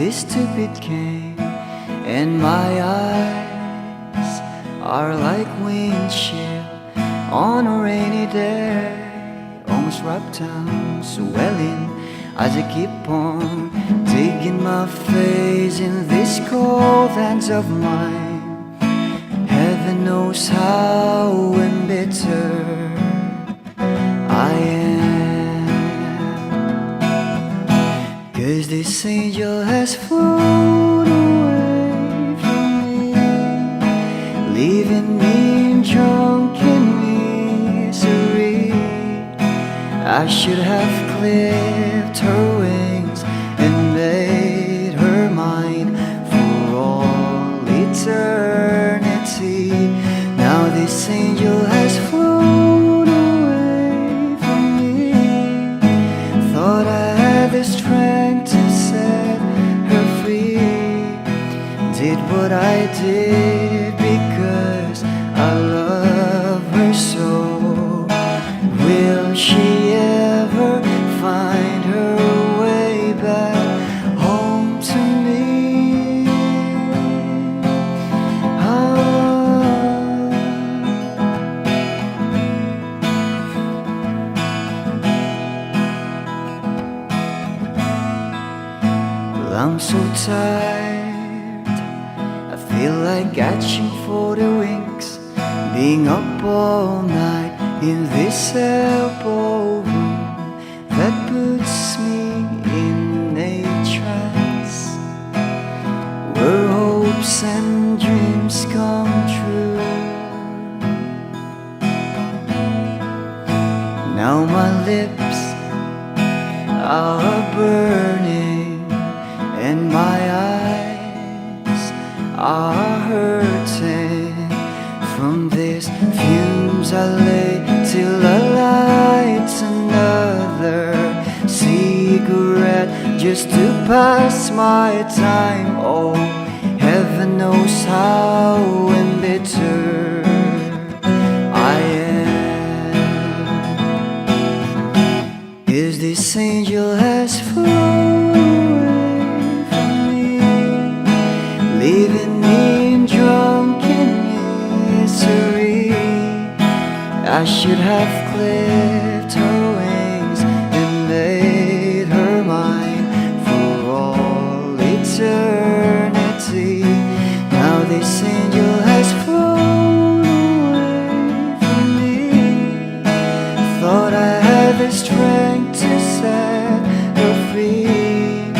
this stupid game, and my eyes are like windshield on a rainy day, almost rubbed down, swelling as I keep on digging my face in these cold hands of mine. Heaven knows how embittered I am, 'cause this angel has flown away from me, leaving me drunken misery. I should have clipped her wings and made her mine for all eternity. Now this angel has flown away from me. Thought I had the strength to set her free. Did what I did because I love her so. Will she ever find her way back home to me? Well, I'm so tired, I feel like catching for the wings, being up all night in this elbow room that puts me in a trance, where hopes and dreams come true. Now my lips are burning and my eyes are hurting from these fumes I lay till I light another cigarette just to pass my time. Oh, heaven knows how embittered I am, 'cause this angel has flown away from me, leaving me drunken misery. I should have clipped her wings and made her mine for all eternity. Now this angel has flown away from me. Thought I had the strength to set her free.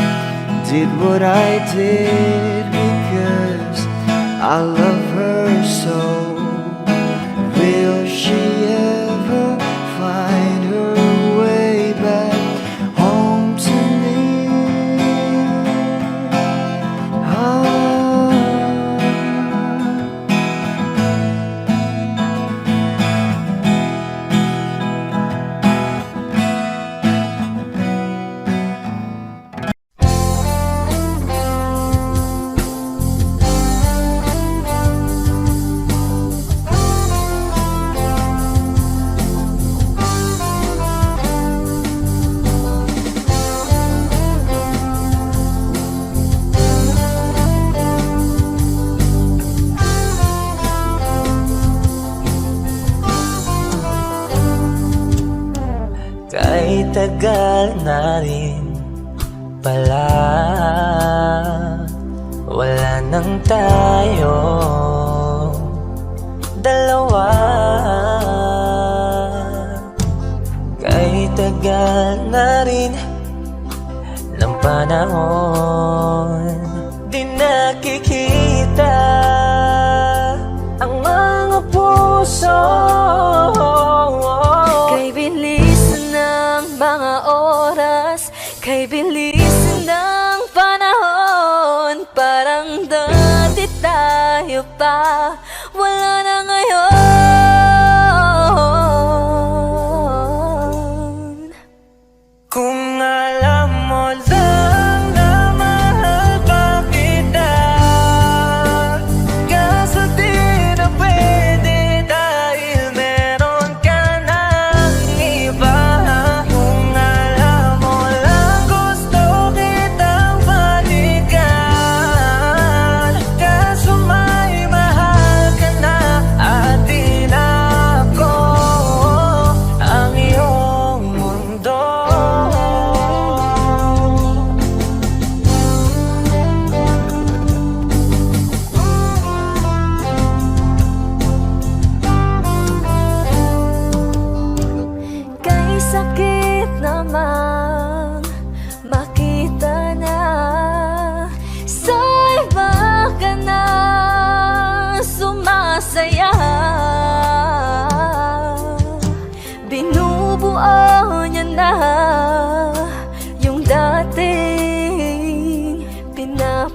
Did what I did because I love her so. Will she ever find her way back home to me? Kahit tagal na rin pala, wala nang tayo dalawa. Kahit tagal na rin ng panahon, di nakikita ang mga puso. Kay bilis ng mga oras, kay bilis ng panahon, parang dati tayo pa, wala na ngayon. Kung alam mo lang na mahal pa kita, kaso di na pwede dahil meron ka ng iba. Kung alam mo lang gusto kitang balikan,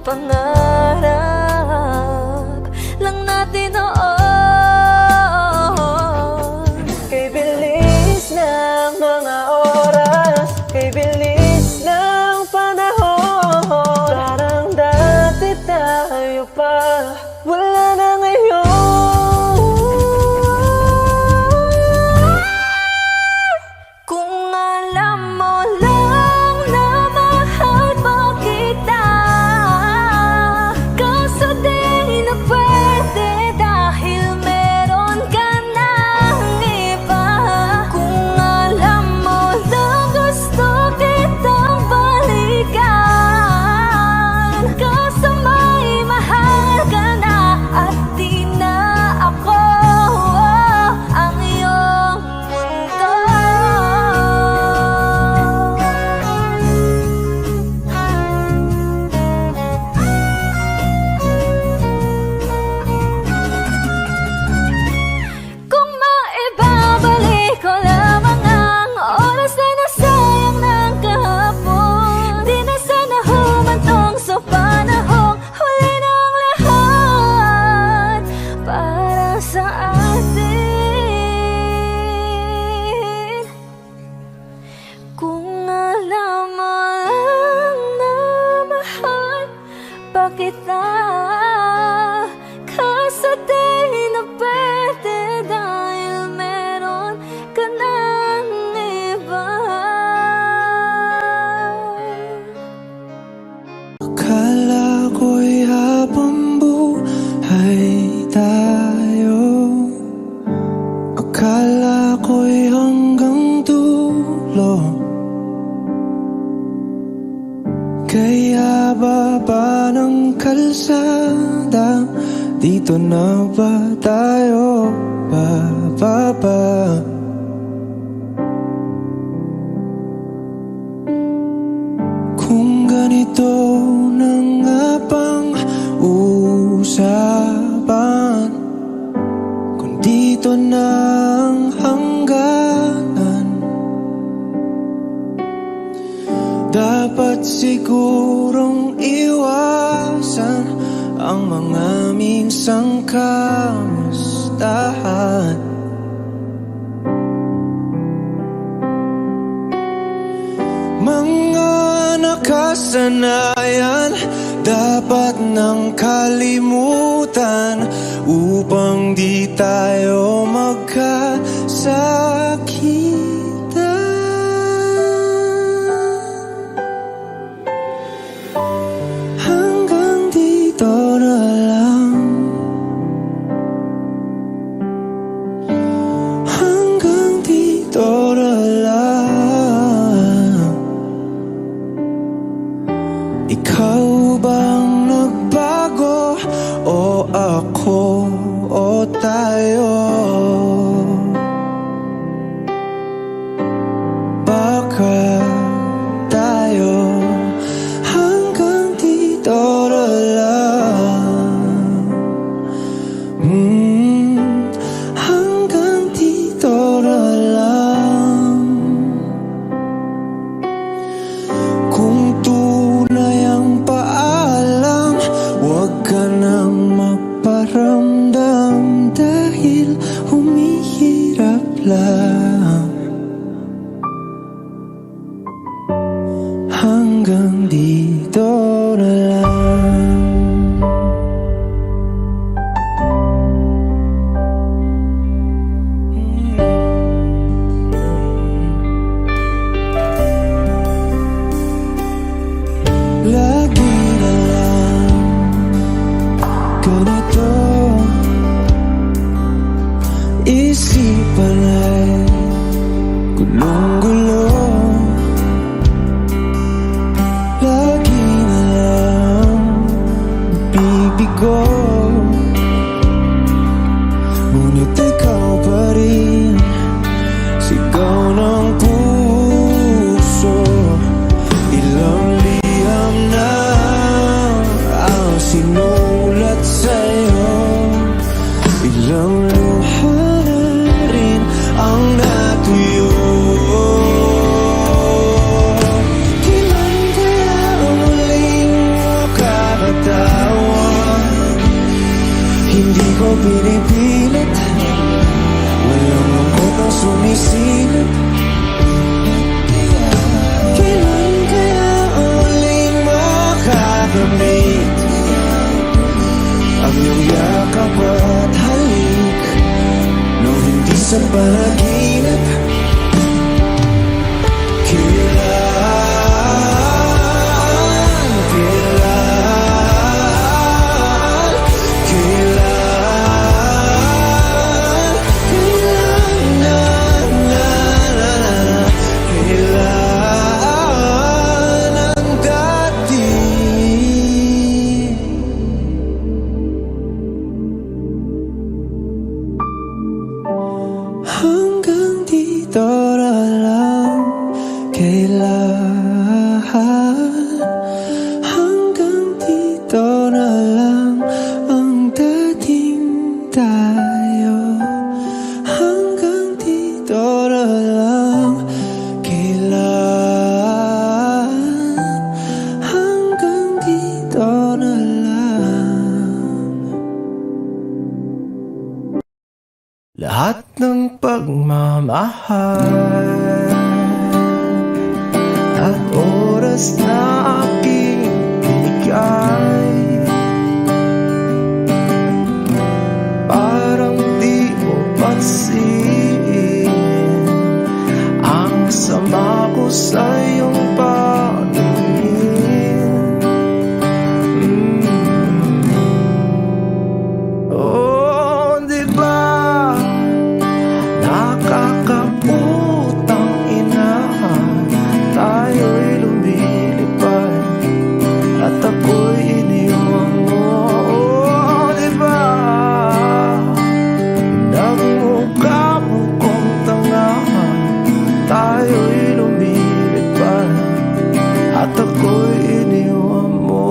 pangarap lang natin noon. Kay bilis ng mga oras, kay bilis ng panahon, parang dati tayo pa, wala na ngayon. Kung alam mo lang na mahal pa kita, kaso di na pwede dahil meron ka ng iba. Kung alam mo lang gusto kitang balikan, kaso may mahal ka na at di na ako ang iyong mundo. Kung maibabalik ko lamang ang oras na nasayang ng kahapon, di na sana humantong sa panahong huli ng lahat para sa atin. Kung alam mo lang na mahal pa kita, kaso di na pwede dahil meron ka ng iba. Akala ko'y habang buhay tayo, akala ko'y hanggang dulo. Kaya baba ng kalsada, dito na ba tayo bababa? Kung ganito na nga bang usapan, kung dito na ang hangganan, dapat sigurong iwasan ang mga minsang kamustahan. Mga nakasanayan dapat nang kalimutan upang di tayo magkasakitan. Hanggang dito na lang, hanggang dito na lang. Ikaw bang nagbago o ako o tayo? Baka tayo hanggang dito na lang. Hanggang dito na lang. Kung tunay ang paalam, huwag ka nang magparamdam dahil humihirap lang. Hanggang dito na lang. Lagi na lang ganito, isipan ay gulong-gulo. Lagi na pinipilit, walang lungkot ang sumisilip. Kailan kaya uling makakamit ang iyong yakap at halik nung hindi sa panaginip? Hanggang dito na lang, kailan? Hanggang dito na lang ang dating tayo. Hanggang dito na lang, kailan? Hanggang dito na lang. Lahat ng pagmamahal at oras na aking binigay, parang di mo pansin ang sama ko sa iyong paningin. Oh, di ba nakakaputang ina, tayo'y lumilipad at ako'y iniwan mo. Oh, diba nagmukha mo kong tanga, tayo'y lumilipad at ako'y iniwan mo.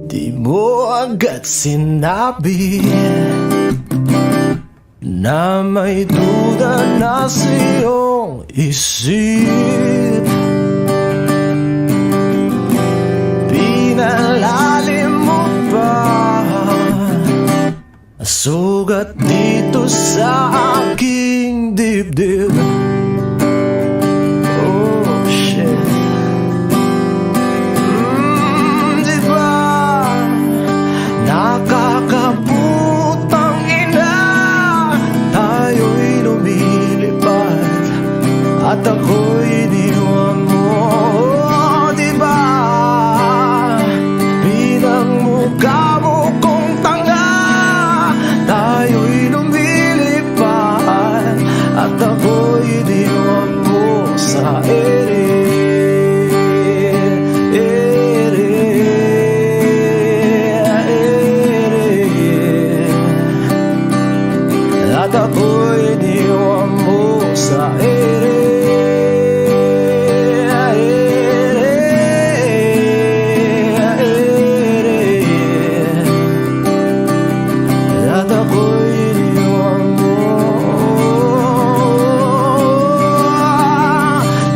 Di mo agad sinabi na may duda na sa iyong isip. Pinalalim mo pa sugat dito sa aking dibdib. Oh shit. Diba nakakaputang ina, tayo'y lumilipad at ako'y iniwan mo. Oh, diba pinagmukha mo kong tanga, tayo'y lumilipad at ako'y iniwan mo sa ere. At ako'y iniwan mo sa ere. At ako'y iniwan mo.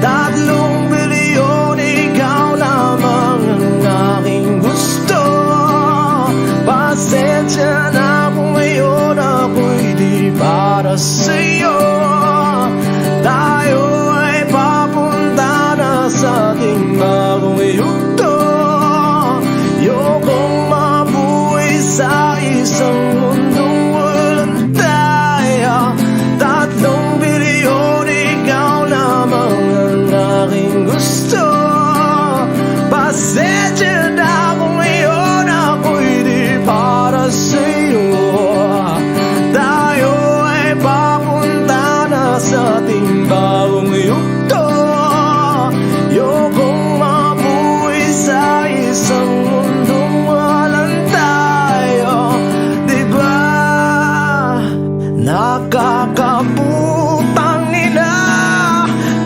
3 bilyon, ikaw lamang ang aking gusto. Pasensya na kung ngayon ako'y di para sa'yo. Tayo ay papunta na sa ating bagong yugto. Ayokong mabuhay sa isang mundong walang tayo. 3 bilyon, ikaw lamang ang aking gusto. Pasensya na kung ngayon ako'y di para sa'yo. Tayo ay papunta na sa ating bagong yugto. Ayokong mabuhay sa isang mundong walang tayo. Diba nakakaputang ina,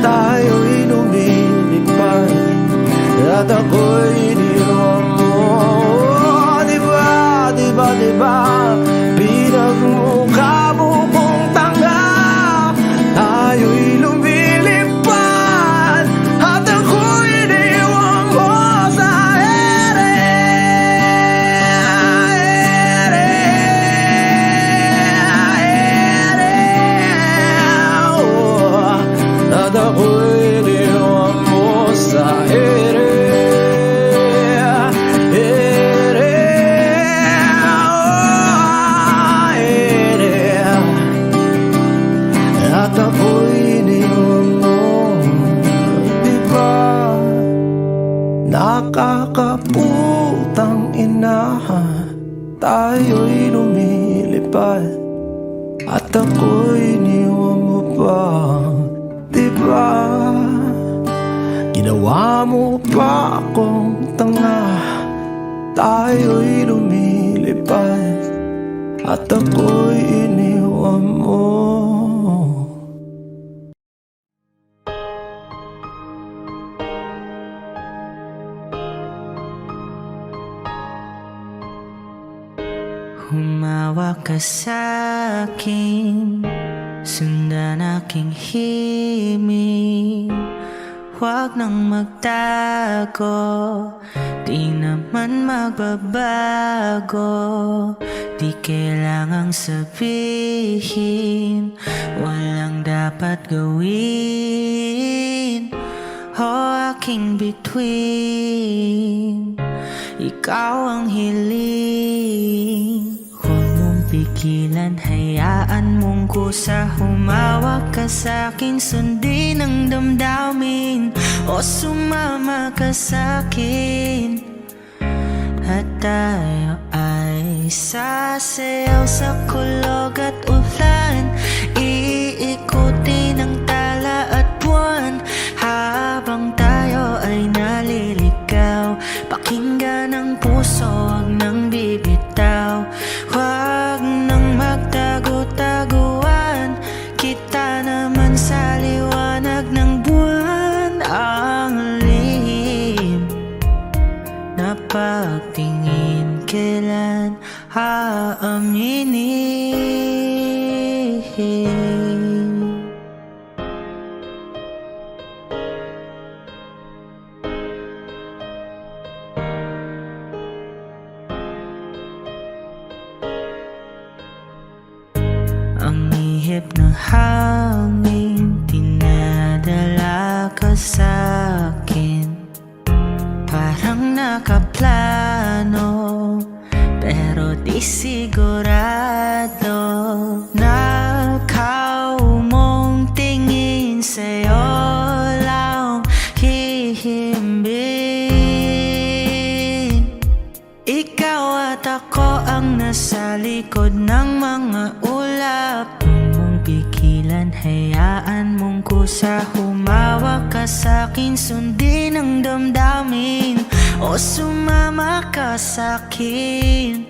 tayo'y lumilipad at ako'y kakaputang ina, tayo'y lumilipad at ako'y iniwan mo pa, diba? Ginawa mo pa akong tanga, tayo'y lumilipad at ako'y iniwan mo. Humawak ka sa'kin, sundan aking himig. Huwag nang magtago, di naman magbabago. Di kailangang sabihin, walang dapat gawin o aking bituin. Ikaw ang hiling, huwag mong pigilan, hayaan mong kusa. Humawak ka sa'kin, sundin ang damdamin o sumama ka sa'kin. At tayo ay sasayaw sa kulog at ulan, iikutin ang tala at buwan habang tayo ay naliligaw. Pakinggan ang puso, huwag nang bibitaw, huwag nang magtago-taguan. Kita naman sa liwanag ng buwan, ang lihim na pagtingin kailan aaminin. Ang ihip ng hangin, dinadala ka sa'kin. Parang nakaplano, pero di sigurado. Nakaw mong tingin, sa'yo lang hihimbing. Ikaw at ako ang nasa likod ng mga ulap. Huwag mong pigilan, hayaan mong kusa. Humawak ka sa'kin, sundin ang damdamin o sumama ka sa'kin.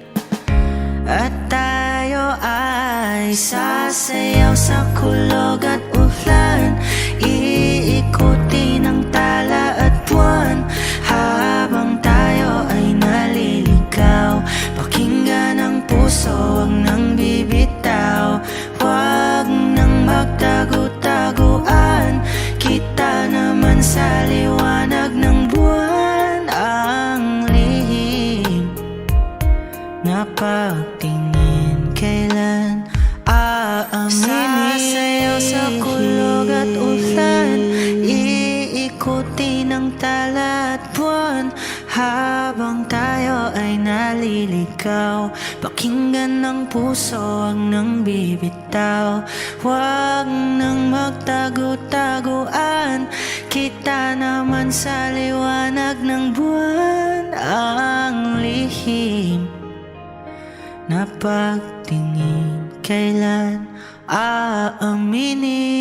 At tayo ay sasayaw sa kulog at ulan, iikutin ang tala at buwan habang tayo ay naliligaw. Pakinggan ang puso, huwag nang bibitaw, huwag nang magtago-taguan. Kita naman sa liwanag ng buwan, ang lihim na pagtingin kailan aaminin. Sasayaw sa kulog at ulan, iikutin ang tala at buwan habang tayo ay naliligaw. Pakinggan ng puso, huwag nang bibitaw, huwag nang magtago-taguan. Kita naman sa liwanag ng buwan, ang lihim na pagtingin kailan aaminin.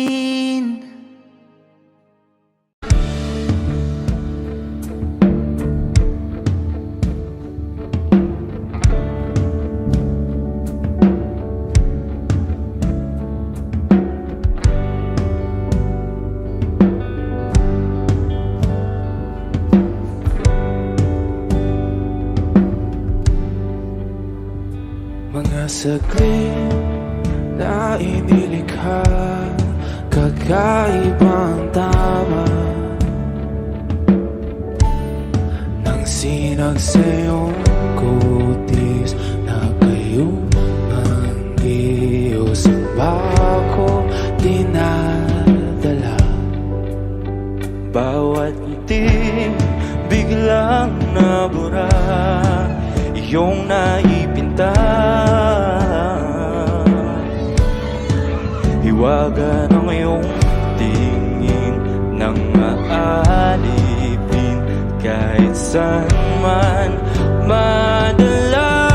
Mga saglit na inilikha, kakaibang tama nang sinagsayong kutis na kayo ang Diyos ang bako dinadala. Bawat ngiti biglang nabura, iyong naipinta. Hiwaga ng iyong tingin nang maalipin ka kahit saan man madala.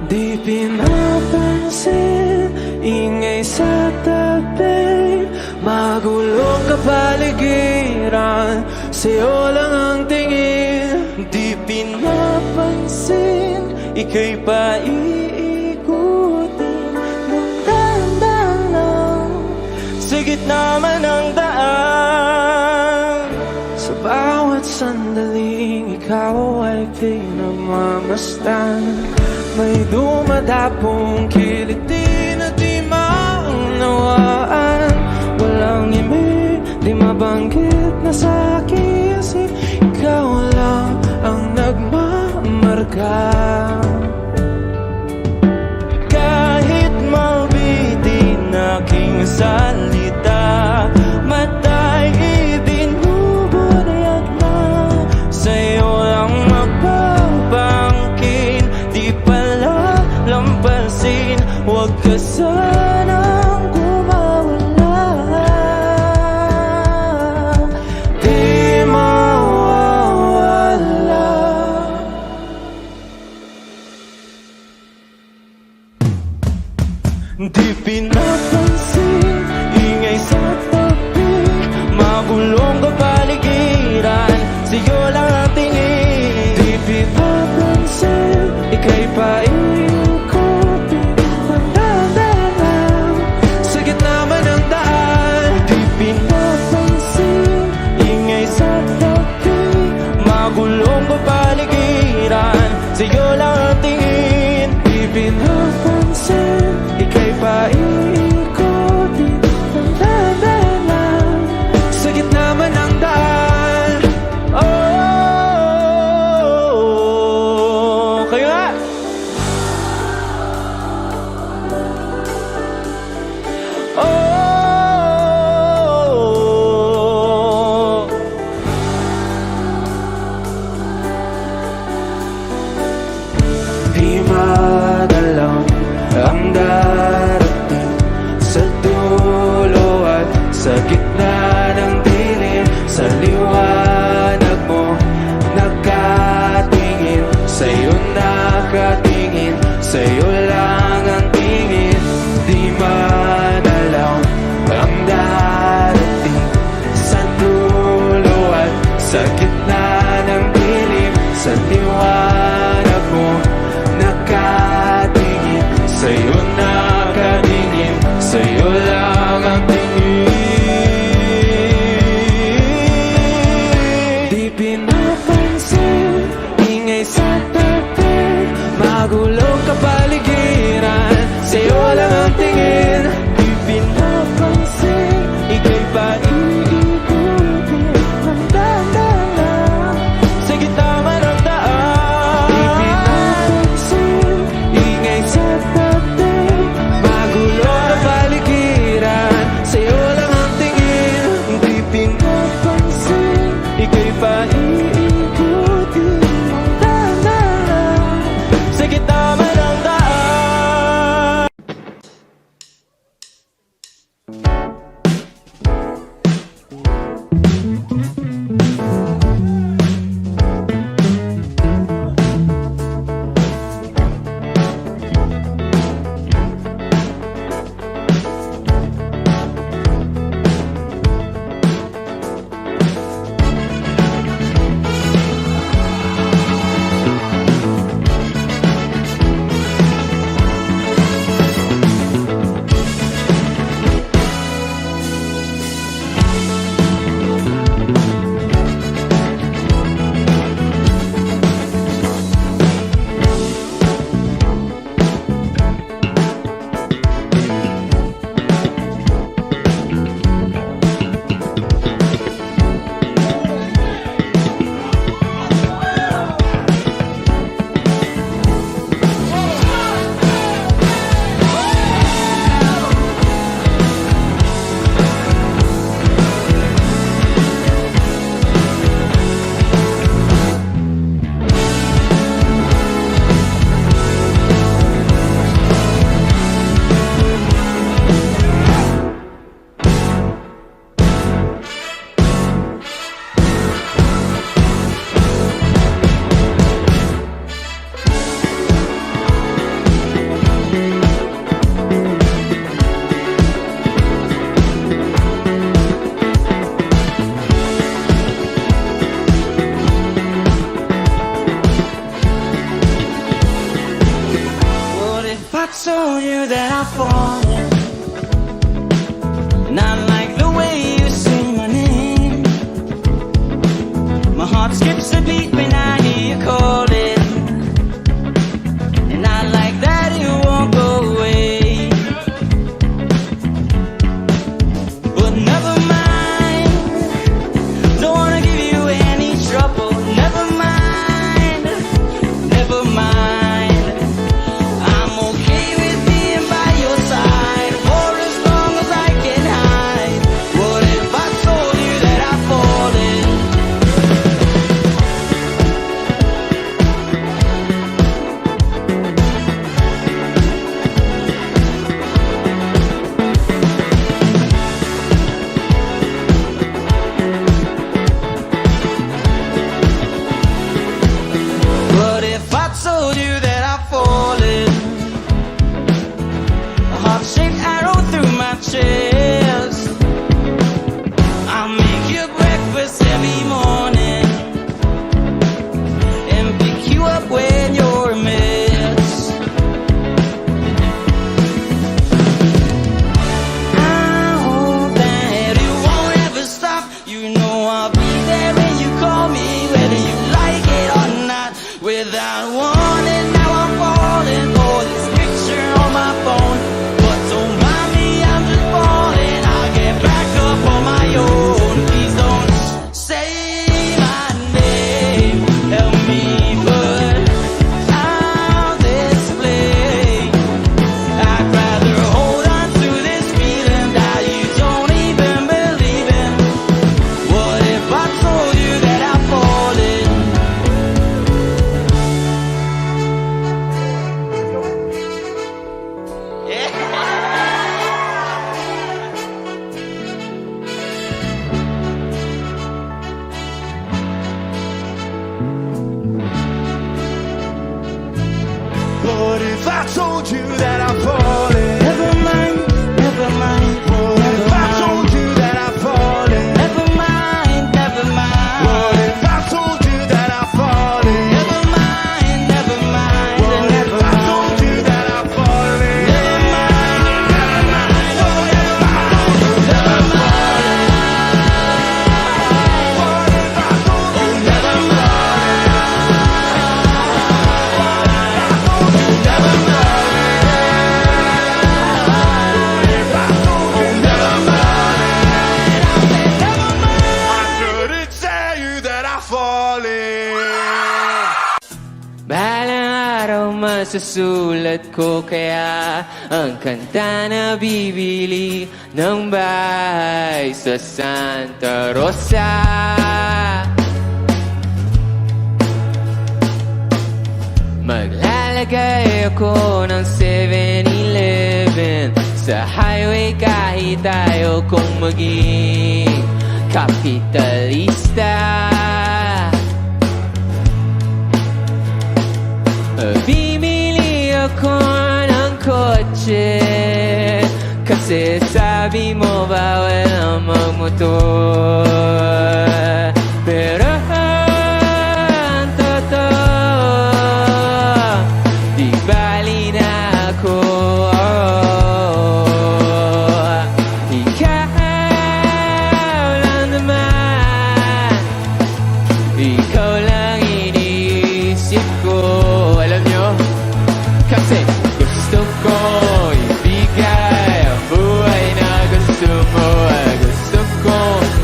Di pinapansin, ingay sa tabi, magulong kapaligiran, sa'yo lang ang tingin. Di pinapansin, ika'y paiikutin ng dahan-dahan lang, sa gitna man ng daan. Sa bawat sandaling ikaw ay pinagmamasdan, may dumadapong kiliti na di maunawaan. Walang ibig, di mabanggit na sa aking isip, ikaw lang ang nagmamarka. Kahit mabitin aking salita, matay ibinubunayag na, sa'yo lang magpapangkin. Di pala lampasin, huwag ka sanang kumawala. Di mawawala. Di pinapansin, ingay sa tabi, magulong kapaligiran, sa'yo lang ang tingin. Di pinapansin, ika'y paiikutin ng dahan-dahan, sa gitna man ng daan. Di pinapansin, ingay sa tabi, magulong kapaligiran, sa'yo lang ang tingin. Di pinapansin, ika'y paiikutin ng dahan-dahan, sa gitna man ng daan. Oh, kayo nga! Oh, di madalang ang darating, sa dulo at sa gitna ng dilim, sa liwanag mo nakatingin, sa'yo nakatingin, sa'yo lang ang tingin. Di madalaw ang darating, sa dulo at sa gitna ng dilim, sa liwanag mo nakatingin, sa'yo nakatingin, sa'yo lang ang tingin. Di pinapansin, ingay sa tabi, magulong kapaligiran, sa'yo lang ang tingin. Di pinapansin, ika'y paiikutin ng dahan-dahan, sa gitna man ng daan. Di pinapansin, ingay sa tabi, magulong kapaligiran, sa'yo lang ang tingin. Di pinapansin, ika'y paiikutin ng dahan-dahan, sa gitna man ng daan. told you that I've fallen, and I like the way you say my name. My heart skips a beat when I hear you calling, and I like that you won't go away. But never mind, don't wanna give you any trouble. Never mind, never mind. I'm okay with being by your side for as long as I can hide. What if I told you that I've fallen? What if I told you that I've fallen? A heart-shaped arrow through my chest. I'll make you breakfast every morning and pick you up when you're a mess. I hope that it won't ever stop. You know I'll be there when you call me, whether you like it or not. Without warning, now I'm falling for this picture on my phone. But don't mind me, I'm just falling. I'll get back up on my own. Please don't say my name. Help me put out this flame. I'd rather hold on to this feeling that you don't even believe in. What if I told you that I've fallen? What if I told you that I'm falling? Never mind, never mind. What if I told you that I'm falling? Never mind, never mind. What if I told you that I'm falling? Never mind, never mind. What if I told you that I'm falling? Never mind, never mind. What if I told you that I'm falling? What if I told you that I'm falling? Balang araw masusulat ko kaya ang kanta na bibili ng bahay sa Santa Rosa. Maglalagay ako ng 7-Eleven sa highway kahit tayo kong maging kapitalista. Bimili ako ng kotse kasi sabi mo bawal ang magmotor. Pero ang totoo, di bali na ako. Ikaw lang naman, ikaw lang iniisip ko. Alam nyo, kasi gusto ko ibigay ang buhay na gusto mo. Gusto ko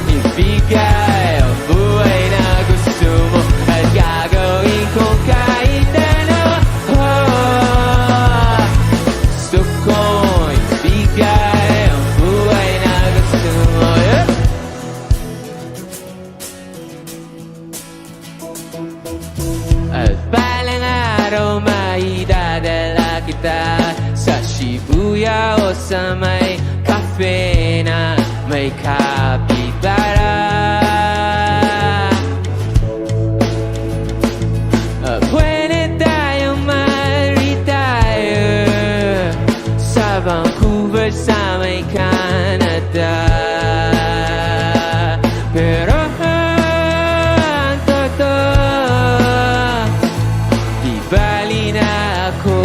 ibigay ang buhay na gusto mo. At gagawin ko kahit ano. Gusto ko ibigay ang buhay na gusto mo. At balang araw maidadala kita sa Shibuya o sa may cafe na may kapitara. Pwede tayong ma-retire sa Vancouver sa may Canada. Pero ang totoo, di bali na ako.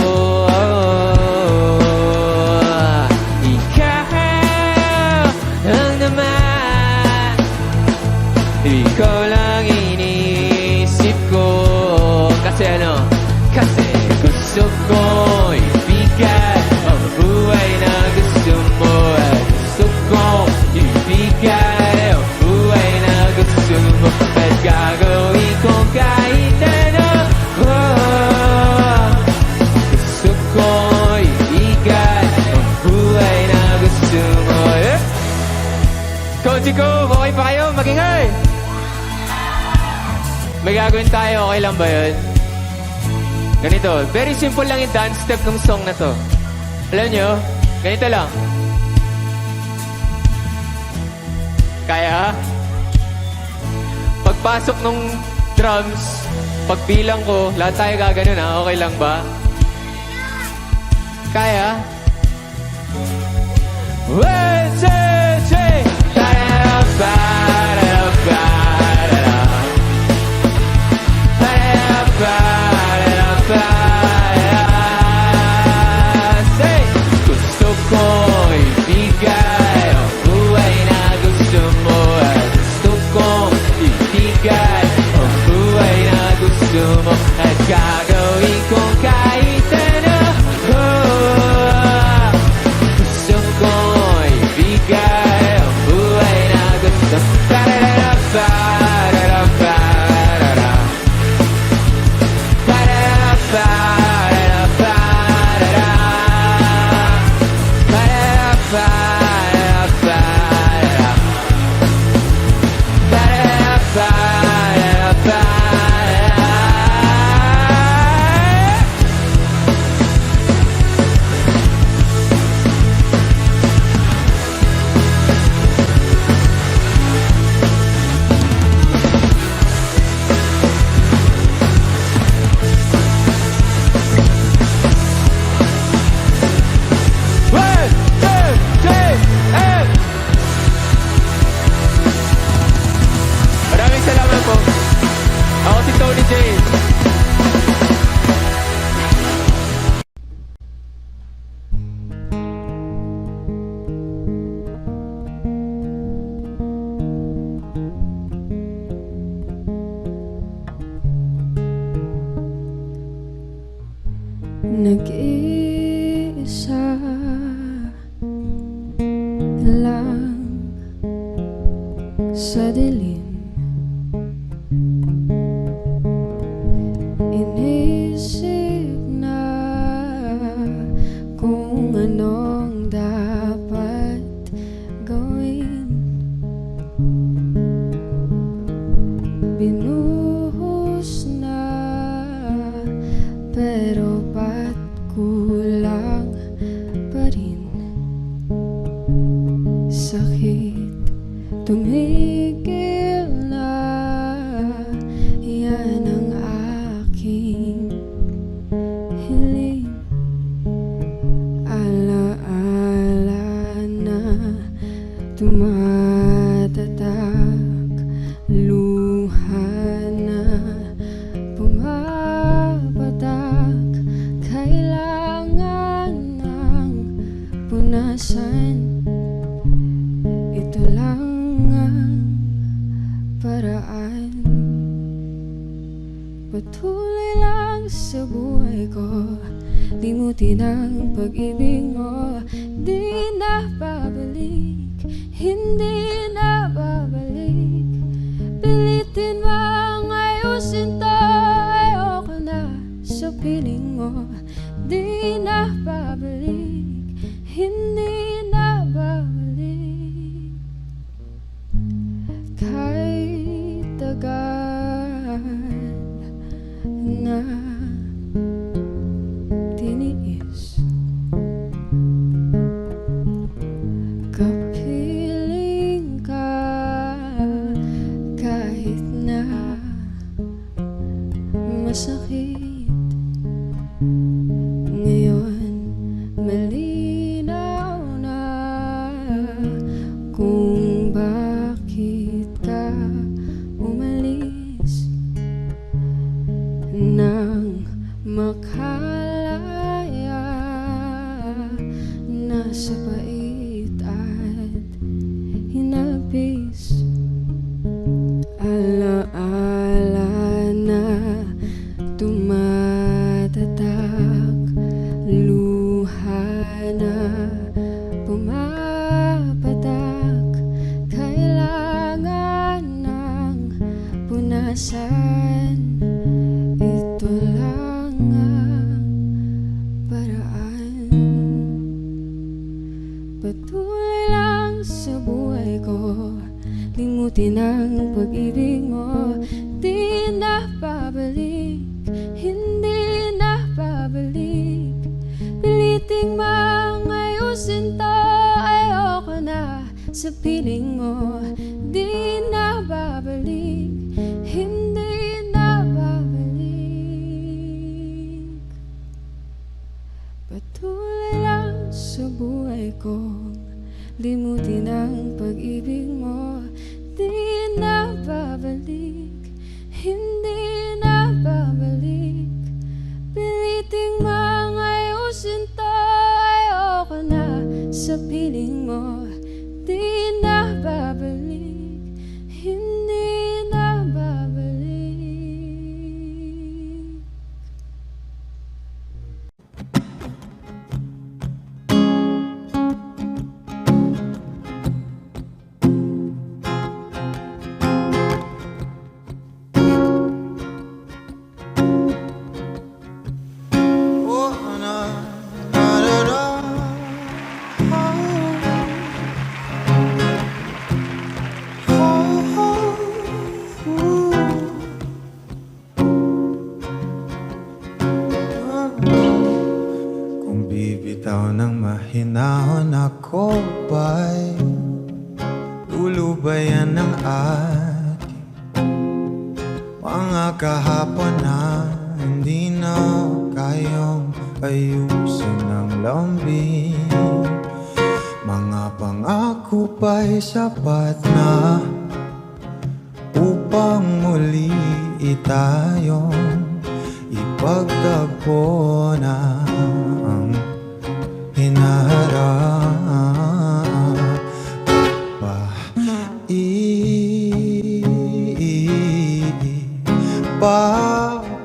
Kasi gusto ko ibigay ang buhay na gusto mo. At gusto ko ibigay ang buhay na gusto mo. At gagawin ko kahit ano. Gusto ko ibigay ang buhay na gusto mo. Coach ko, okay pa kayo? Magingay! May gagawin tayo, okay lang ba yun? Ganito, very simple lang yung dance step ng song na to. Alam nyo, ganito lang. Kaya? Pagpasok ng drums, pagbilang ko, lahat tayo gaganon ha, okay lang ba? Kaya? 1, 2, 3! Gusto ko ibigay ang buhay na gusto mo. At gusto ko ibigay ang buhay na gusto mo. At gagawin ko kahit ano. Gusto ko ibigay ang buhay na gusto mo. Maraming salamat po. Ako si Tony J. Nag-iisa lang sa dilim. Inisip na kung anong dapat gawin. Binuhos na pero ba't kulang pa rin? Sakit tumigil na, yan ang aking hiling. Alaala na tumatatak, luha na pumapatak. Kailangan ng punasan, ito lang ang paraan. Patuloy lang sa buhay ko, limutin ang pag-ibig mo. Di na babalik, hindi na babalik. Pilitin bang ayusin to, ayoko na sa piling mo. Di na babalik, hindi na babalik. Kahit tagal na tiniis, kapiling ka kahit na masakit. Ngayon malinaw na kung bakit ka umalis nang makalaya na sa pait at hinapis. Alaala na tumatakbo sa piling mo, di na babalik, hindi na babalik. Patuloy lang sa buhay ko, limutin ang pag-ibig mo, di na babalik, hindi na babalik. Piliting mangayusin to, ayoko na sa piling mo, di na babalik, hindi na babalik. Oh, na, na, na, na. Oh, oh, kung bibitaw ng mahinahon ako ba'y lulubayan ng ating mga kahapon na hindi na kayang ayusin ng lambing. Mga pangako ba'y sapat na upang muli itayong ipagtagpo na ang hinaharap pa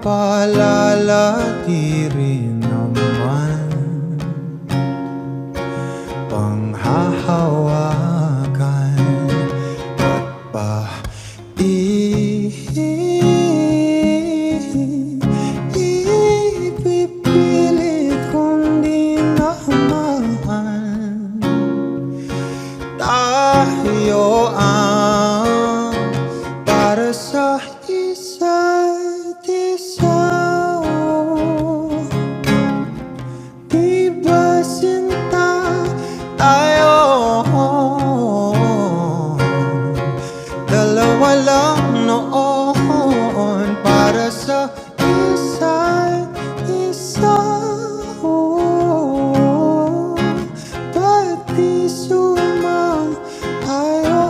papalala rin naman panghahawakan at ipipilit kong di naman tayo ang para sa isa't isa. Di ba sinta tayo? Dalawa lang noon para sa isa't isa. Ba't di sumang tayo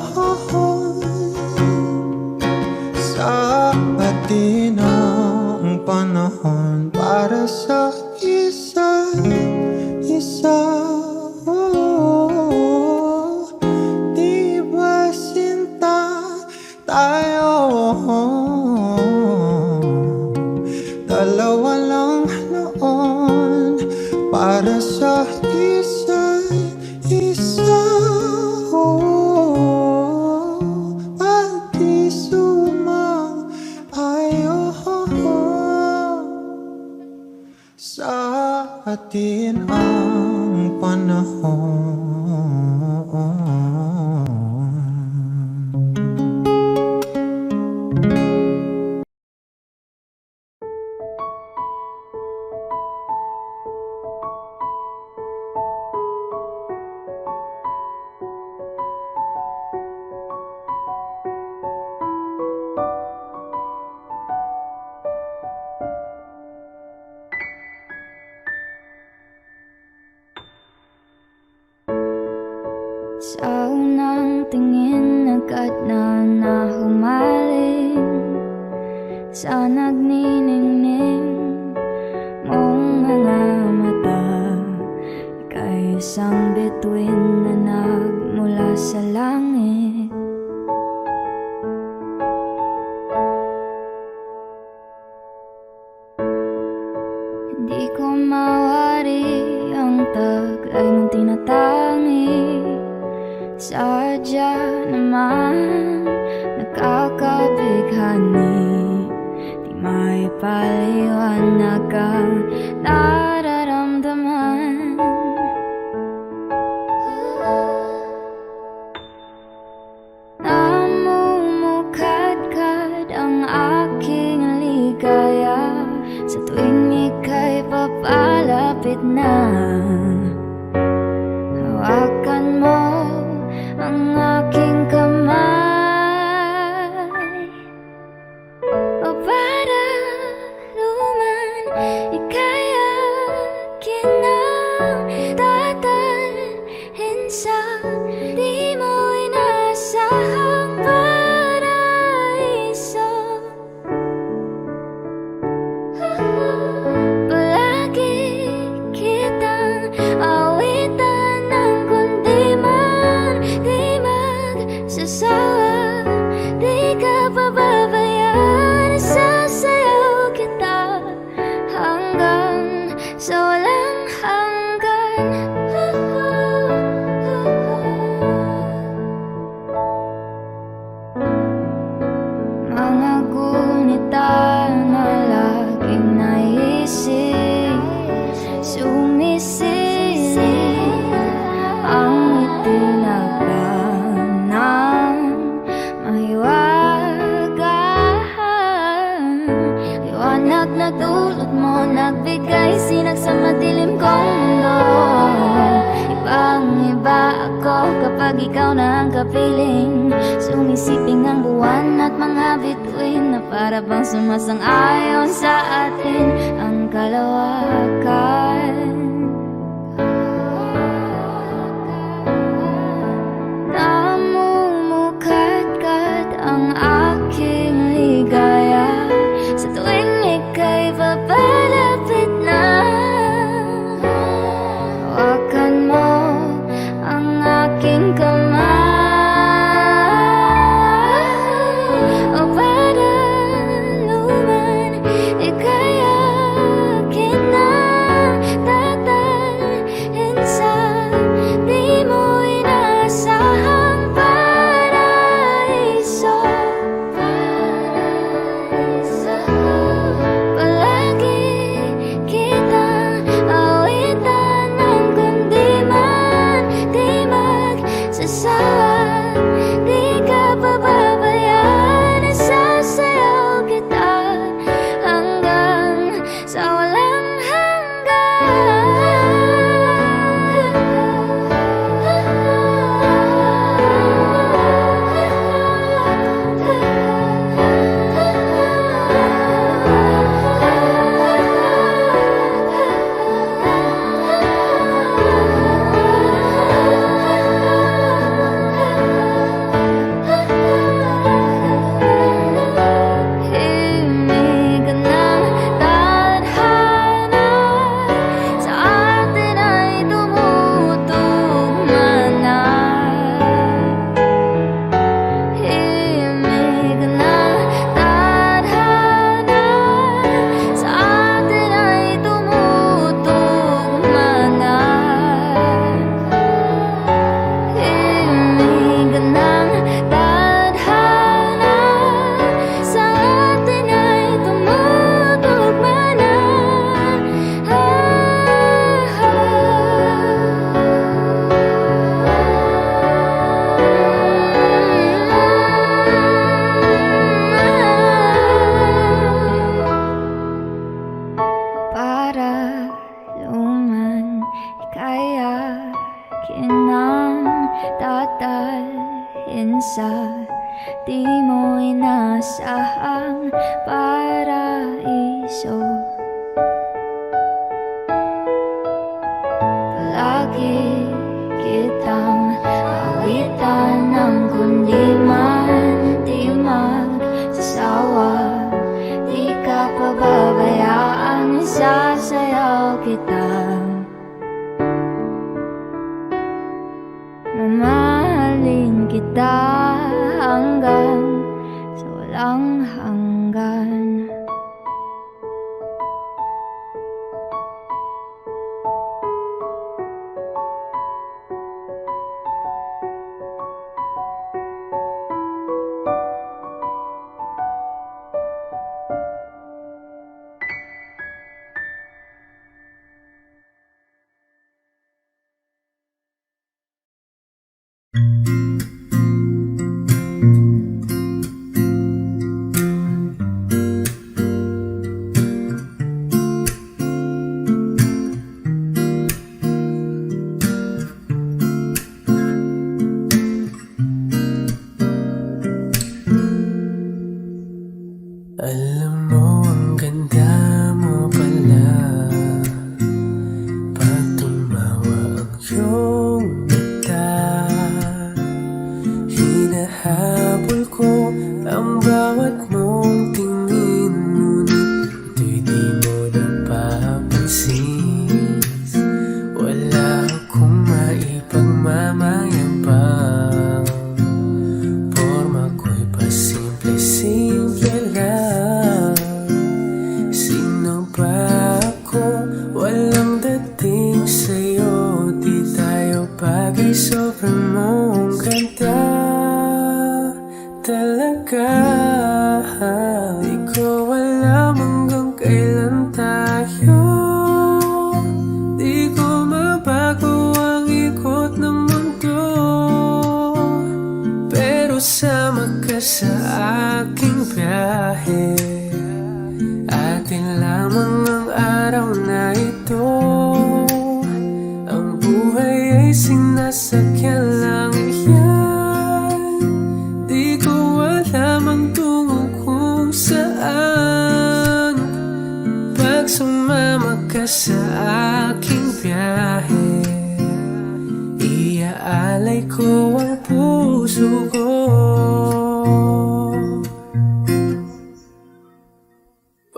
sa atin ang panahon para sa isa't isa? Di ba sinta tayo? Dalawa lang noon para sa isa't isa. At di sumang ayaw sa atin ang panahon. Sa unang tingin agad na nahumaling sa nagniningning mong mga mata. Ika'y isang bituin na nagmula sa langit. Hindi ko mawari ang taglay mong tinatangi. Sadya naman nakakabighani, di may paliwanag ang nararamdaman. Namumukadkad ang aking ligaya sa tuwing ika'y papalapit na. Hawakan mo ang liwanag na dulot mo, nagbigay sinag sa madilim kong mundo. Ibang iba ako kapag ikaw na ang kapiling. Sumisiping ang buwan at mga bituin na para bang sumasang-ayon sa atin ang kalawakan. Namumukat-kat ang aking ligaya sa tuwing ika'y papalapit na. Hawakan mo ang aking kamay, o parang luman ika'y akin na tatalhin sa di mo inaasahang paraiso. Palagi kitang awitan ng kundi man di magsasawa. Di ka pababayaan, isasayaw kita hanggang sa walang himig ng tadhana sa atin ay tumutugma na. Himig ng tadhana sa atin ay tumutugma na. Himig ng tadhana sa atin ay tumutugma na. Para luman ika'y akin ng tatalhin sa di mo inasahang paraiso. Palagi kitang awitan ng kundi man di magsasawa. Di ka pababayaan, isasayaw kita. Mamahalin kita hanggang sa walang hanggan. Alam mo, ang ganda mo pala pag tumawa ang iyong mata. Hinahabol ko ang bawat mong tingin, ngunit ito'y di mo napapansin. Wala akong maipagmamayabang, porma ko'y pasimple-simple lang. Sino ba ako? Walang dating sa'yo, di tayo bagay, sobrang mong ganda talaga. Di ko alam hanggang kailan tayo, di ko mabago ang ikot ng mundo, pero sama ka sa aking biyahe. At Atin lamang ang araw na ito. Ang buhay ay sinasakyan lang yan. Di ko alam ang tungo kung saan. Pag sumama ka sa aking biyahe, iaalay ko ang puso ko.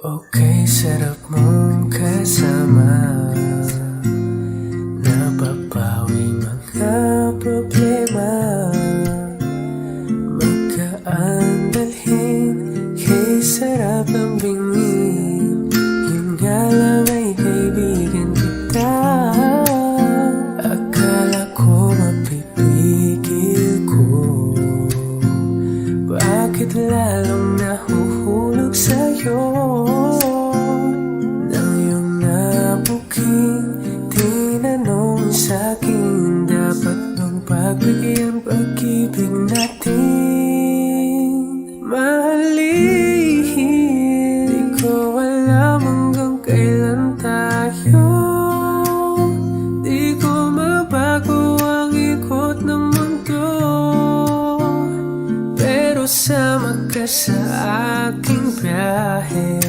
Okay, sarap mong kasama. Napapawi mga problema. Magkaan dalhin, kay sarap ang bingin. Yun nga lang ay kaibigan kita. Akala ko mapipigil ko. Bakit lalong nahuhulog sa'yo? Nang iyong nabuking tinanong sa'kin, dapat bang pagbigyan pag-ibig natin? Mahalin, di ko alam hanggang kailan tayo. Di ko mabago ang ikot ng mundo, pero sama ka sa aking biyahe.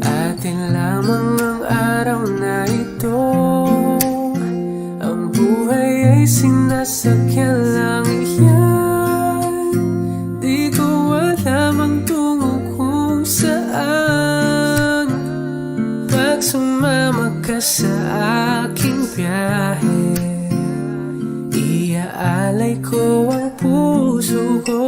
Atin lamang ang araw na ito. Ang buhay ay sinasakyan lang yan. Di ko alam ang tungo kung saan. Pag sumama ka sa aking biyahe, iaalay ko ang puso ko.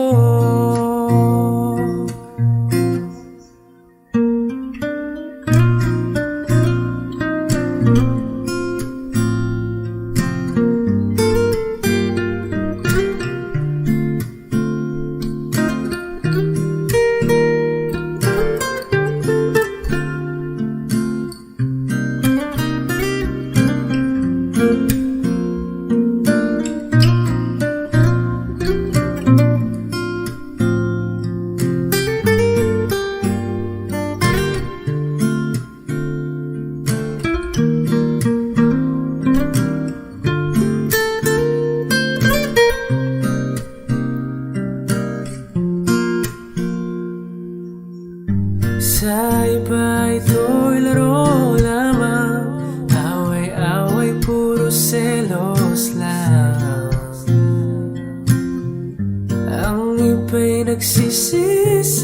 Sa iba ito'y laro lamang, away-away puro selos lang. Ang iba'y nagsisising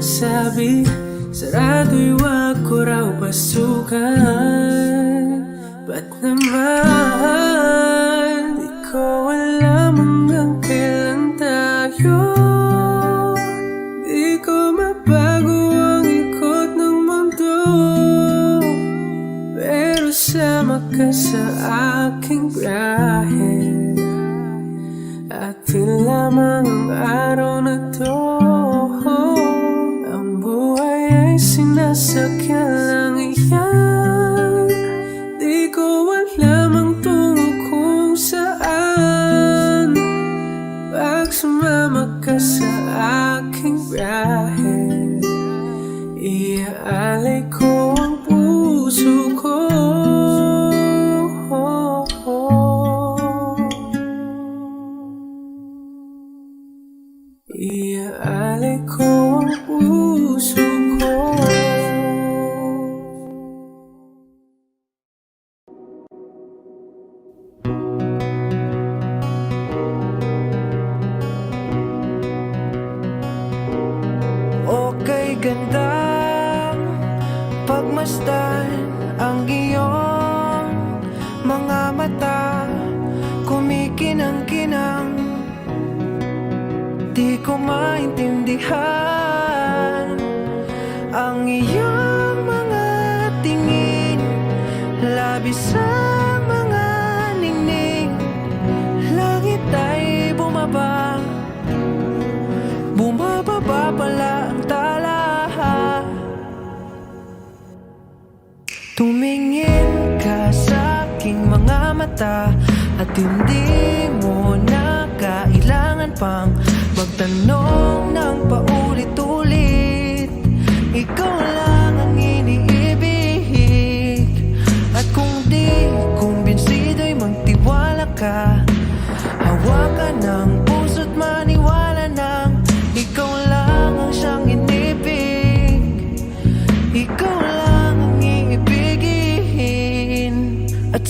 sabi, sarado'y wag ko raw pasukan. Ba't naman di ko alam hanggang kailan tayo? Di ko mabago ang ikot ng mundo, pero sama ka sa aking biyahe. Atin lamang ang araw na to. Ang buhay ay sinasakyan lang iyan. Di ko alam ang tungo kung saan. Pag sumama ka sa aking biyahe, iaalay ko ang puso ko. Iaalay ko ang puso ko. Okay, gandang pagmasdan ang iyong mga mata, kumikinang-kinang. Di ko maintindihan ang iyong mga tingin, labis ang mga ningning. Langit ay bumaba, bumababa pala ang tala. Tumingin ka sa aking mga mata, at hindi mo na kailangan pang magtanong ng paulit-ulit. Ikaw lang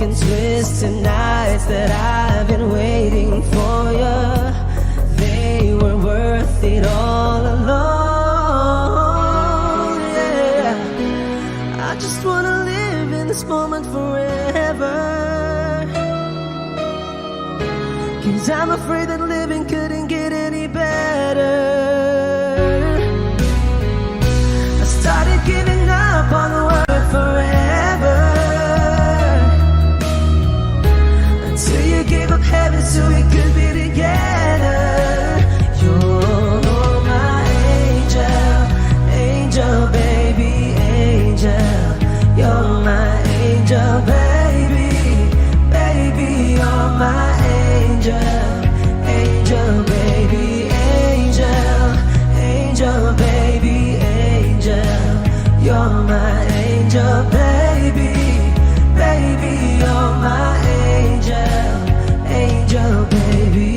and twisted nights that I've been waiting for you, they were worth it all alone. Yeah, I just wanna live in this moment forever, 'cause I'm afraid that living couldn't get any better. I started giving up on the word forever, until you gave up heaven so we could be together. You're my angel, angel baby, angel. You're my angel baby, baby, you're my angel, angel baby, angel, angel baby, angel. You're my angel baby, baby, you're my angel, angel baby.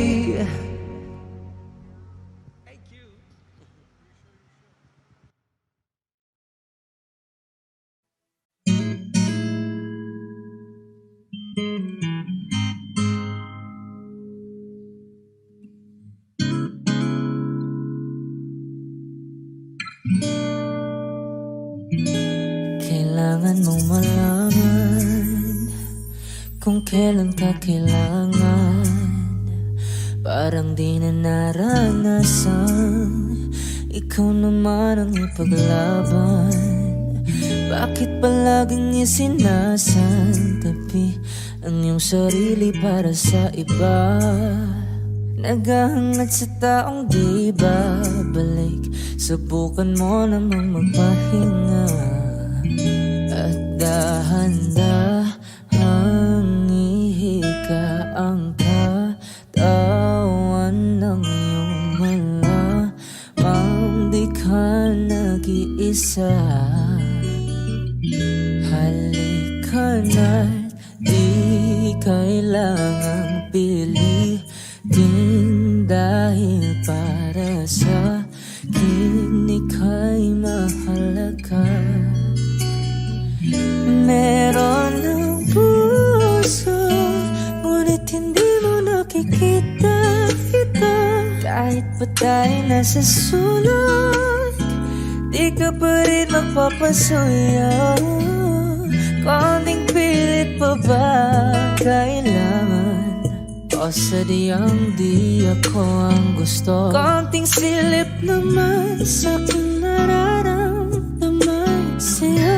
Kailangan mong malaman kung kailan ka kailangan. Parang di na naranasan, ikaw naman ang ipaglaban. Bakit palaging isinasantabi ang iyong sarili para sa iba? Naghahangad sa taong di babalik, subukan mo namang magpahinga. At dahan-dahang ihika ang katawan ng iyong malamang di ka nag-iisa. Halika na't di kailangang pilitin, dahil para sa akin ika'y mahalaga. Meron ng puso, ngunit hindi mo nakikita ito. Kahit pa tayo nasa sulok, di ka pa rin magpapasuyo. Konting pilit pa ba kailangan, o sadyang di ako ang gusto? Konting silip naman sa aking nararamdaman sa'yo.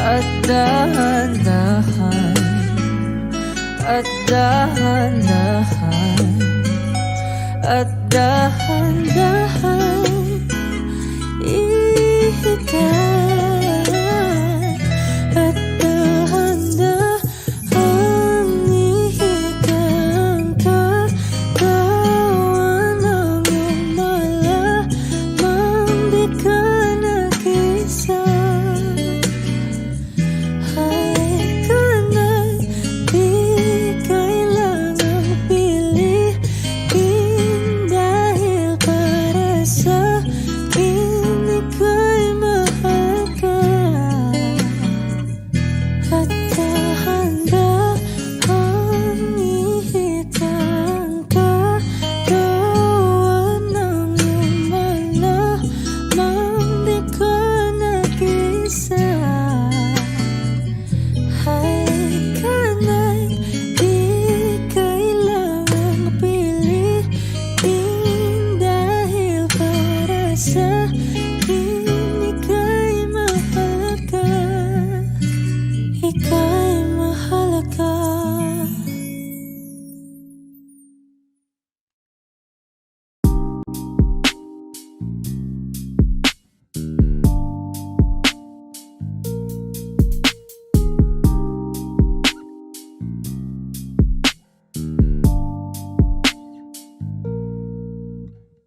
At dahan-dahan, at dahan-dahan, at dahan-dahan ihigay, at dahan-dahan ihigang katawan ng iyong malamang di ka nag-isa.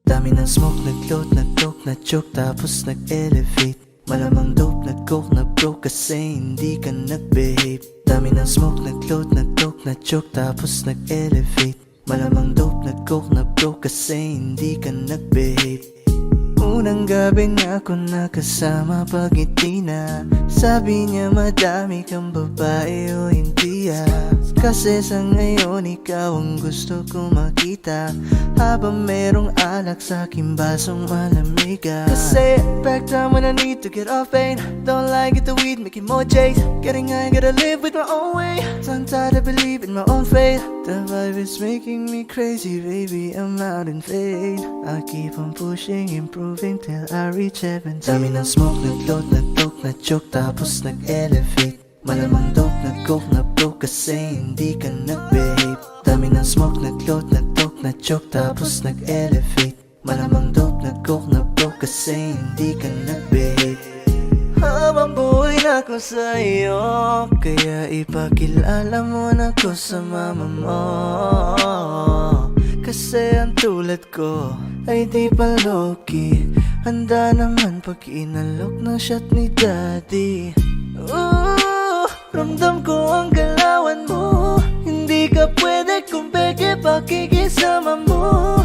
Dami ng smoke, nag-load, nag-coke, na-choke, tapos nag-elevate. Malamang dope, nag-coke, na-broke kasi hindi ka nag-behave. Dami ng smoke, nag-load, nag-coke, na-choke, tapos nag-elevate. Malamang dope, nag-coke, na-broke kasi hindi ka nag-behave. Unang gabi niya ako nakasama pag ngiti na. Sabi niya madami kang babae o hindi Kasi sa ngayon ikaw ang gusto ko makita. Habang merong alak sa aking basong malamig Kasi back time when I need to get off pain. Don't like it the weed, making more J's. Getting high, gotta live with my own way. So I'm tired of believing my own faith. The vibe is making me crazy, baby, I'm out in vain. I keep on pushing, improving till I reach heaven. Dami ng smoke, nag-load, nag-coke, na-choke, tapos nag-elevate. Malamang dope, nag-coke, na-broke kasi hindi ka nag-behave. Dami ng smoke, nag-load, nag-coke, na-choke, tapos nag-elevate. Malamang dope, nag-coke, na-broke kasi hindi ka nag-behave. Habang buhay na ako sa'yo, kaya ipakilala mo na ko sa mama mo. Kasi ang tulad ko ay di pa low-key. Handa naman pag inalok ng shot ni daddy. Ramdam ko ang galawan mo. Hindi ka pwede kung peke pakikisama mo.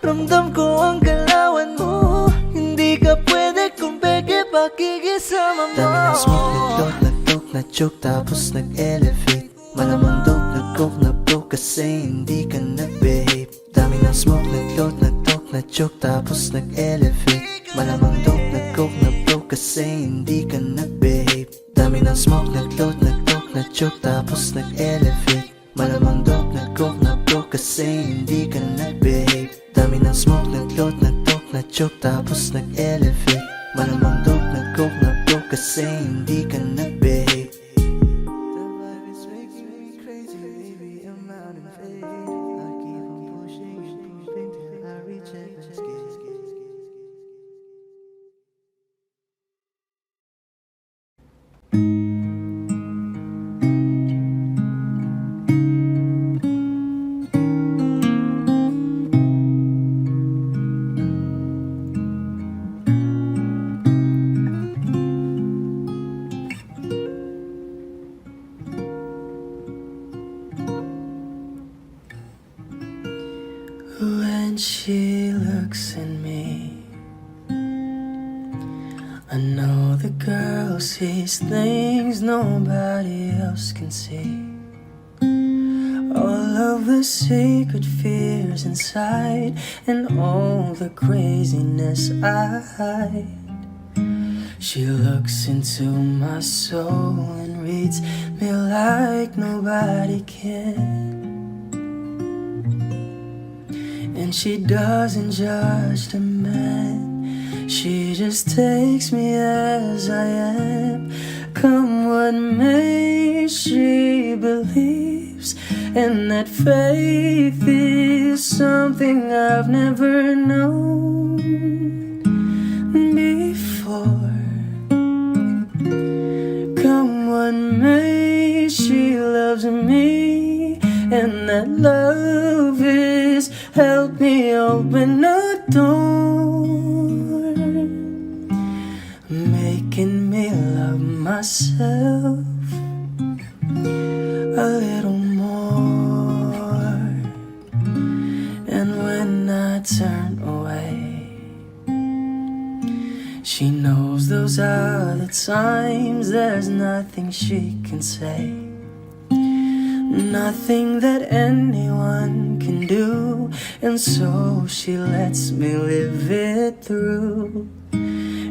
Ramdam ko ang galawan mo. Hindi ka pwede kung peke pakikisama mo. Dami ng smoke, nag-load, nag-coke, na-choke, tapos nag-elevate. Malamang dope, nag-coke, na-broke kasi hindi ka nag-behave. Dami ng smoke, nag-load, nag-coke, na-choke, tapos nag-elevate. Malamang dope, nag-coke, na-broke kasi hindi ka nag-behave. Dami ng smoke, nag-load, nag-coke, na-choke, tapos nag-elevate. Malamang dope, nag-coke, na-broke kasi hindi ka nag-behave. Dami ng smoke, nag-load, nag-coke, na-choke, tapos nag-elevate. Malamang dope, nag-coke, na-broke kasi hindi ka nag-behave. The vibe is making me crazy, baby, I'm out in vain. I keep on pushing, improving till I reach heaven's gate. When she looks at me, I know the girl sees things nobody else can see. All of the secret fears inside and all the craziness I hide. She looks into my soul and reads me like nobody can. And she doesn't judge the man, she just takes me as I am. Come what may, she believes, and that faith is something I've never known before. Come what may, she loves me, and that love is help me open a door, making me love myself a little more. And when I turn away, she knows those are the times there's nothing she can say, nothing that anyone can do, and so she lets me live it through.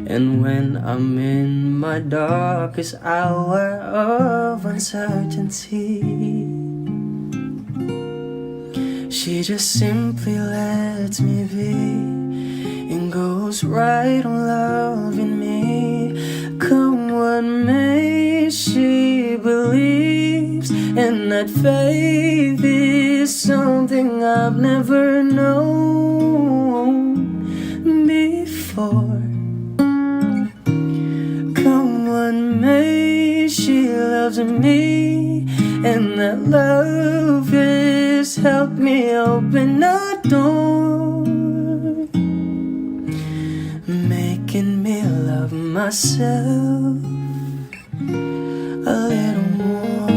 And when I'm in my darkest hour of uncertainty, she just simply lets me be and goes right on loving me. Come what may, she believes, and that faith is something I've never known before. Come what may, she loves me, and that love has helped me open a door, myself a little more.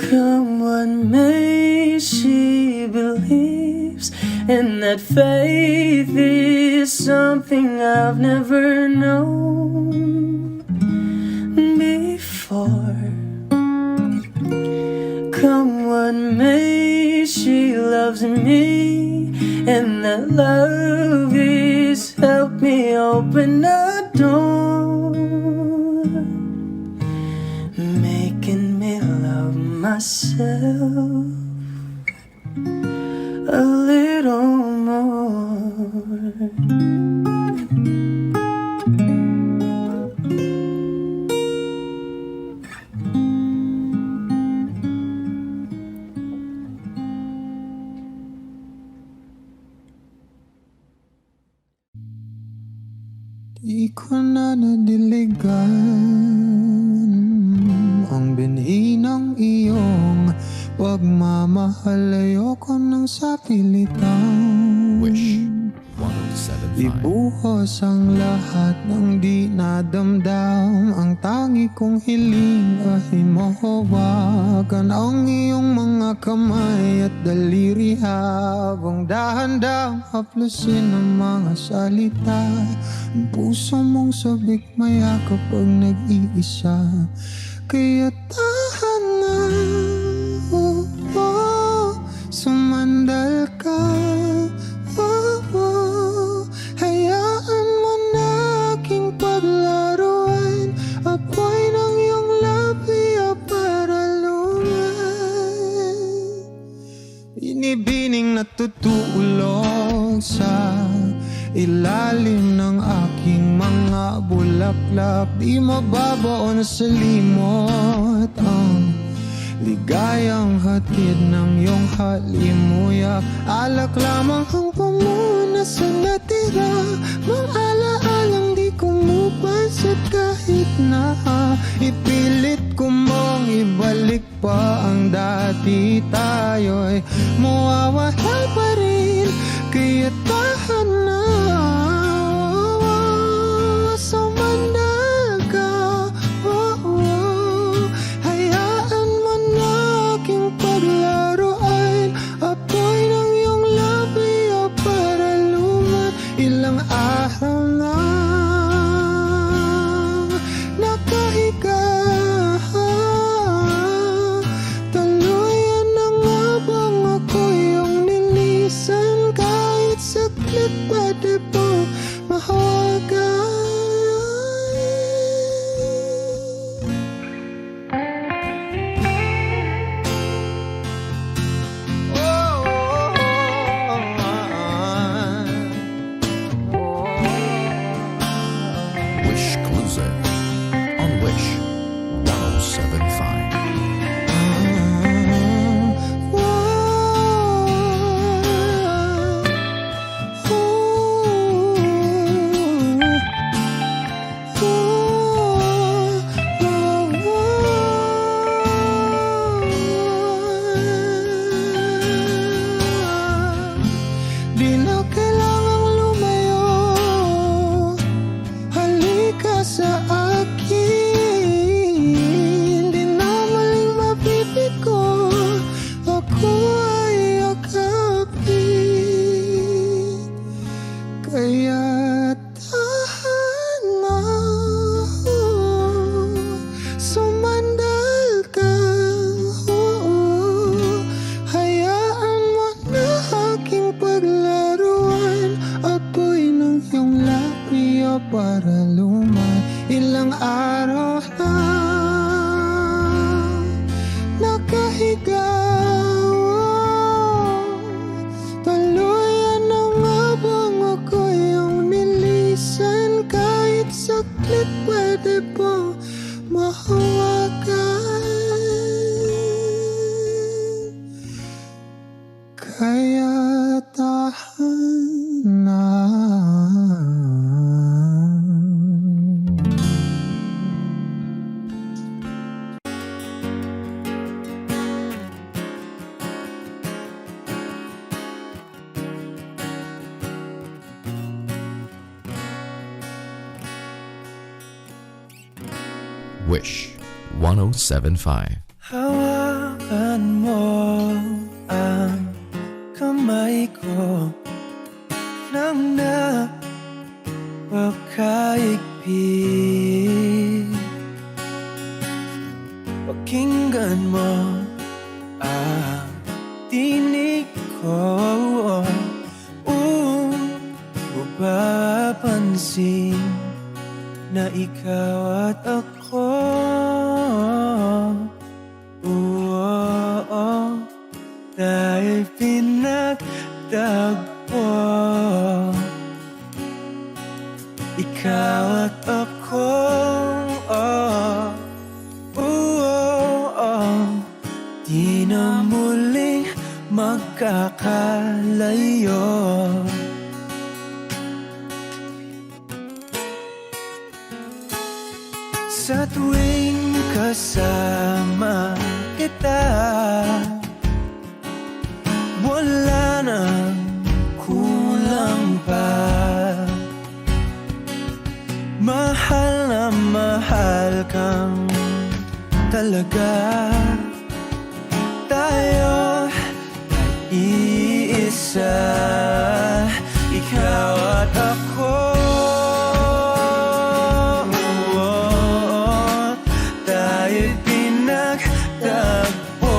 Come what may, she believes, and that faith is something I've never known before. Come what may, she loves me, and that love is helped me open a door, making me love myself a little more. Di ko na nadiligan ang binhi ng iyong pagmamahal. Ayoko nang sa pilitan. Wish 107.5. Ibuhos ang lahat ng di nadamdam. Ang tangi kong hiling ay mahawakan ang iyong mga kamay at daliri, habang dahan-dahang haplusin ang mga salita. Ang puso mong sabik maya kapag nag-iisa. Kaya tahan na, sumandal ka. Hayaan mo na aking paglaruan, apoy ng iyong labi para luman. Binibining natutulog sa ilalim ng aking mga bulaklak. Di mababaon sa limot ang ligayang hatid ng iyong halimuyak. Alak lamang ang pamuna sa natira, mga alaalang di kumupansit kahit na ipilit ko mong ibalik pa ang dati. Tayo'y mawawala pa rin, kaya tahan na. Sumandal ka, hayaan mo na aking paglaruan, apoy ng iyong labi para luman. Ilang araw na nakahiga, tuluyan na nga bang ako yung nilisan? Kahit saglit pwede po mahawagan. Wish Closer on Wish 107.5. Di na kailangang lumayo, halika sa akin. Di na maling mapipit ko, ako ay yakapin. Kaya tahan na, sumandal ka. Hayaan mo na aking paglaruan, apoy ng iyong labi para luman. Ilang araw na nakahiga, tuluyan na nga bang ako yung nilisan? Kahit saglit pwede po mahawagan. Wish 1075. Hawakan mo ang kamay ko nang napakaigpit. Pakinggan mo ang tinig ko, mapapansin na ikaw at ako. Dahil pinagtagpo, ikaw at ako. Di na muling magkakalayo. Sa tuwing kasama kita, wala nang kulang pa. Mahal na mahal kang talaga. Tayo ay iisa, ikaw at ako. Tayo'y pinagtagpo,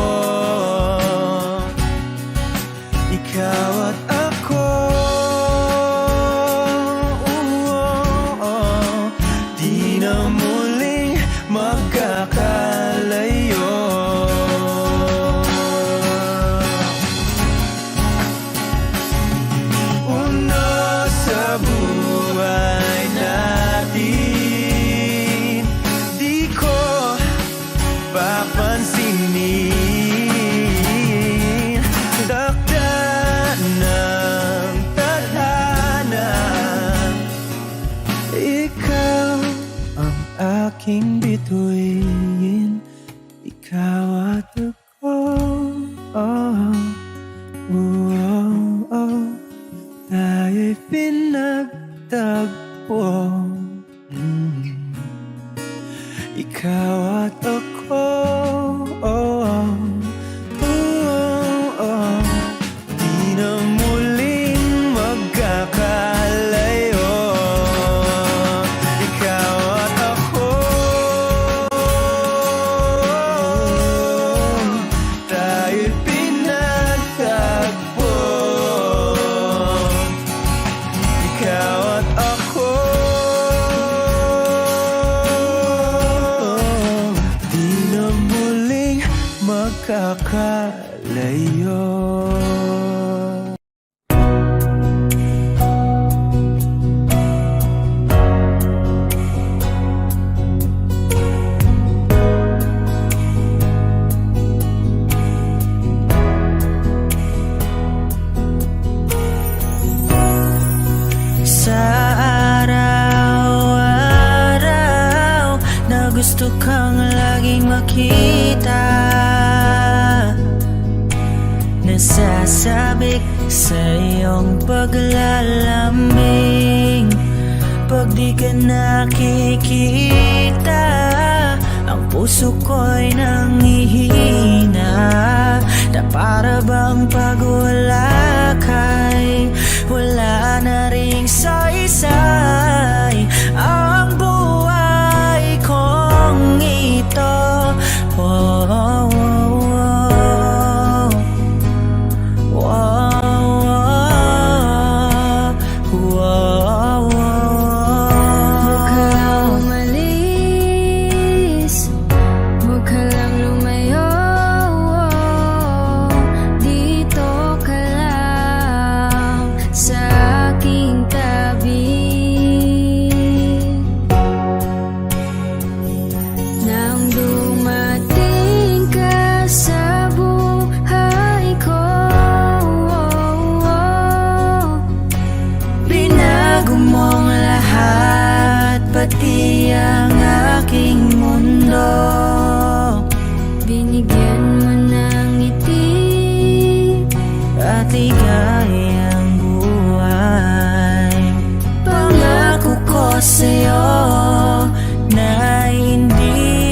ikaw at ako. Di na muling magkakalayo. Una sa buhay natin, di ko papansinin. Dakda ng tadhana, ikaw ang aking bituin, ikaw at ako. Tayo'y pinagtagpo, ikaw at ako. Di na muling magkakalayo, ikaw at ako. Tayo'y pinagtagpo, ikaw at ako. Di na muling magkakalayo. Sa araw-araw na gusto kang laging makita, nasasabik sa iyong paglalamig. Pag di ka nakikita, ang puso ko'y nangihina, na para bang pag wala ka'y wala na ring saysay ang buhay kong ito. Huwag ka lang umalis, huwag ka lang lumayo. Dito ka lang sa aking tabi. Nang dumating ka sa buhay ko, binago mong lahat, pati ang aking mundo. Binigyan mo ng ngiti at ligayang buhay. Pangako ko sa'yo na hindi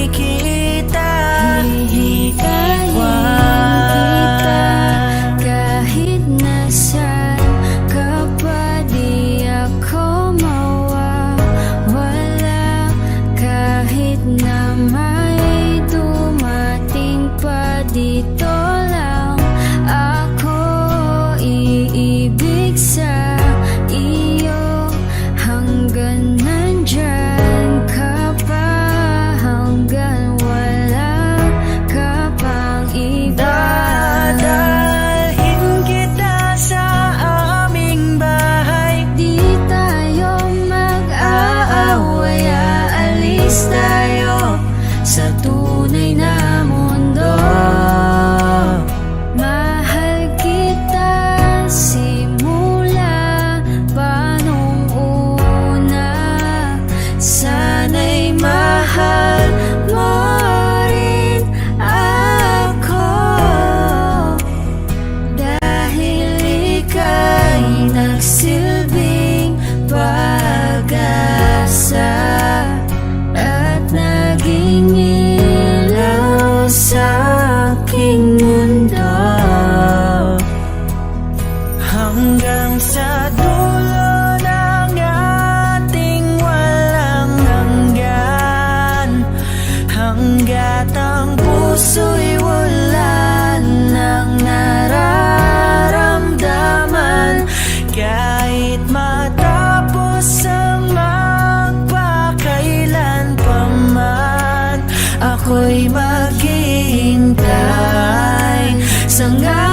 Nangarap